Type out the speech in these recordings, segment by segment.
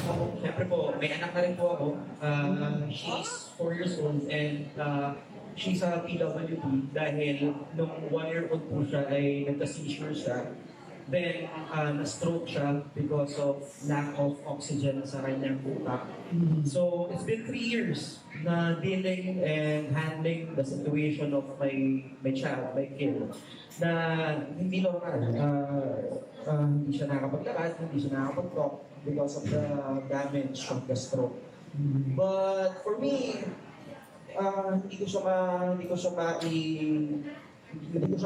Siyempre po, may anak na rin po ako. She's 4 years old and she's a PWD dahil nung 1 year old po siya ay nagka-seizure siya. Then, na-stroke siya because of lack of oxygen sa kanyang utak. So, it's been 3 years na dealing and handling the situation of my child, my kid, na hindi normal. Hindi siya nakakapaglakad, hindi siya nakakapag-talk because of the damage of the stroke. But for me, hindi ko siya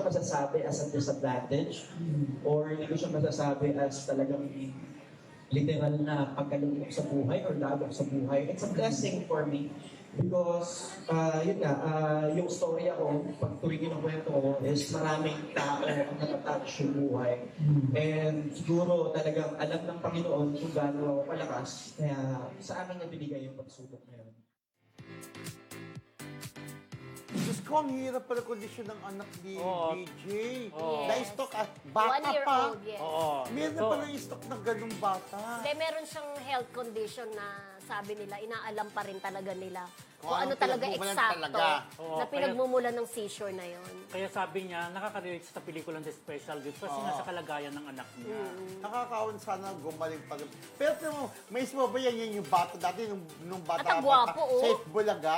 masasabi as a disadvantage or hindi ko siya masasabi as talagang literal na pagkalungkot sa buhay or labok sa buhay. It's a blessing for me because yung story ako, pag tuwing yung kwento ko, is maraming tao ang natatouch yung buhay. And siguro talagang alam ng Panginoon kung gaano ako palakas, kaya sa amin na binigay yung pagsubok na yun. Diyos ko, ang hirap pala kondisyon ng anak ni BJ. Oo. Na-stock at bata 1 year pa. old, yes. Oo. Meron na pala yung stock ng ganung bata. Hindi, meron siyang health condition na sabi nila, inaalam pa rin talaga nila kung Kung ano anong talaga pinagmumulan eksakto talaga. Oo, na pinagmumulan ng seizure na yon. Kaya sabi niya, nakaka-relate sa pelikulang The Special Gift kasi nasa kalagayan ng anak niya. Nakakaon sana gumaling pa rin. Pero may ismo ba yan yung bata dati, nung bata At ang gwapo, oh. sa Bulaga.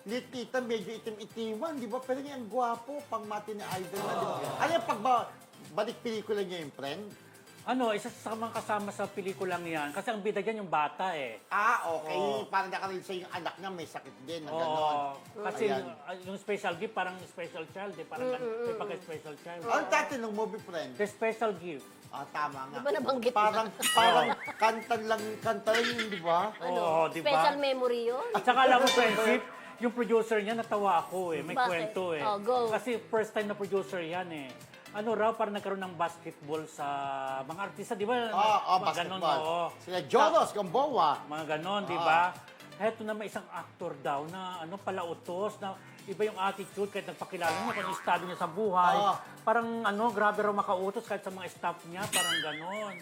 Litita, medyo itim-itiman, di ba? Pero yung gwapo, pang mati ni Idol na, di ba? Ano yung balik pelikula niya yung friend? Ano, isa sa mga kasama sa pelikulang yan. Kasi ang bida dyan yung bata eh. Okay. Oo. Parang nakarinig sa yung anak niya, may sakit din, na gano'n. Kasi Ayan. yung special gift, parang special child eh. Parang may pagka-special child. Ang dati ng movie friend? The special gift. Tama nga. Di ba nabanggit Parang kanta lang yun, di ba? Oo, di ba? Special memory yun? At saka alam mo, friendship, yung producer niya, natawa ako eh. May Bakit? kwento eh. Oh, go. Kasi first time na producer yan eh. Ano raw, parang nagkaroon ng basketball sa mga artista, di ba? Mga basketball. ganon, oo. Sila Joros, Gamboa. Mga ganon, di ba? Heto na may isang actor daw na palautos na iba yung attitude kahit nagpakilala niya kung yung estado niya sa buhay. Parang grabe raw makautos kahit sa mga staff niya, parang ganon.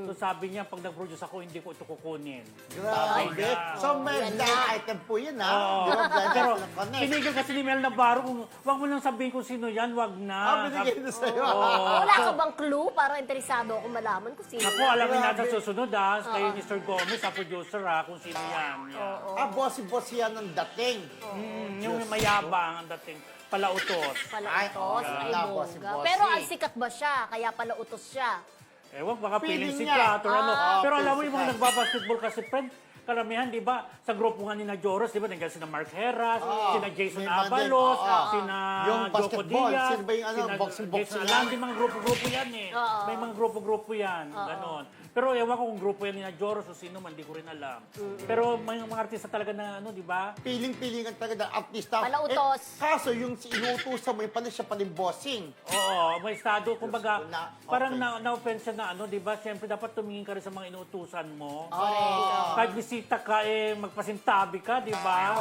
So sabi niya, pag nag-produce ako, hindi ko ito kukunin. Grabe. So, may Yan blind na. item po yun, ha? Oo. Di ba, blind Pero item ng connect? pinigil kasi ni Mel Navarro kung wag mo nang sabihin kung sino yan, wag na. Binigay na sa'yo. Wala ka bang clue para interesado ako malaman kung sino? Ako, alamin natin Grabe. sa susunod kay Mr. Gomez, sa producer kung sino yan. Bossy-boss yan ang dating. Yung mayabang ang dating palautos. Palautos, Ay, ay oo. Bossy. bongga. Pero ang sikat ba siya? Kaya palautos siya. Ewan, baka Feeling feeling niya. sikat or ano. Pero alam mo feeling yung mga sikat. nagbabasketball kasi, friend, karamihan, di ba, sa grupo nga ni na Joros, di ba, nandiyan sina Mark Heras, sina Jason May mga din, Avalos, oo. sina Yung Joko basketball, Diaz, sino ba yung boxing Jason yan? Alandi, mga grupo-grupo yan eh. Oo. May mga grupo-grupo yan, ganon. Pero ewan ko kung grupo yan ni na Joros o sino man, di ko rin alam. Pero may mga artista talaga na, di ba? Piling-pilingan talaga ng artista. Palautos. Kaso yung inuutusan mo, yung pala siya pala yung bossing. Oo, may estado. Kumbaga, Diyos ko na, parang okay. na-offense siya na di ba? Siyempre, dapat tumingin ka rin sa mga inuutusan mo. Correct. Kahit bisita ka, magpasintabi ka, di ba?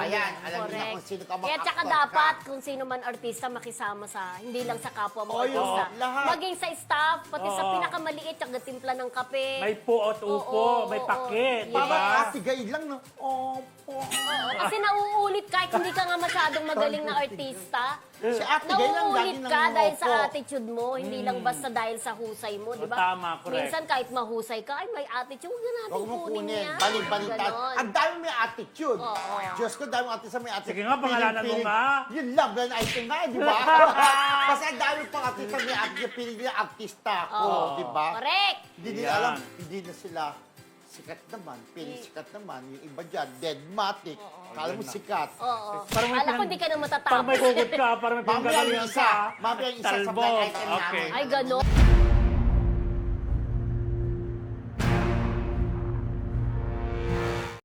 Ayan. Alam niyo na Correct. kung sino ka mga Kaya tsaka actor dapat ka. kung sino man artista makisama sa, hindi lang sa kapwa mo Oo, artista. lahat. Maging sa staff, pati sa Oo. pinakamaliit, tsaka timpla ng kape. May po at upo, Oo, may oo, pake, di yes. Parang ba? ate gay lang, no? Opo. Oo, kasi nauulit kahit hindi ka nga masyadong magaling na artista. Si ate gay lang, lagi Nauulit nang ka dahil sa opo. attitude mo, hindi lang basta dahil sa husay mo, di ba? Tama, correct. Minsan kahit mahusay ka, ay may attitude, huwag na natin Huwag mo kunin kunin. yan. Balik-baliktad. Ganon. Ang dami may attitude. Oo. Diyos ko, dami artista may attitude. Sige nga, pangalanan mo nga. Yun lang, blind item nga, di ba? Kasi ang dami pang artista may attitude. Piling nila artista ako, di ba? Correct! Hindi nila Yan. alam, hindi na sila sikat naman, piling sikat naman. Yung iba dyan, deadmatic. Kala mo sikat. Oo. Parang may Kala ko pinang- di ka na Parang matatapos. may hugot ka, parang may Mamaya yung pinanggalingan isa. ka. Mamaya yung isa sa Talbog. blind item Okay. namin. Ay, gano'n.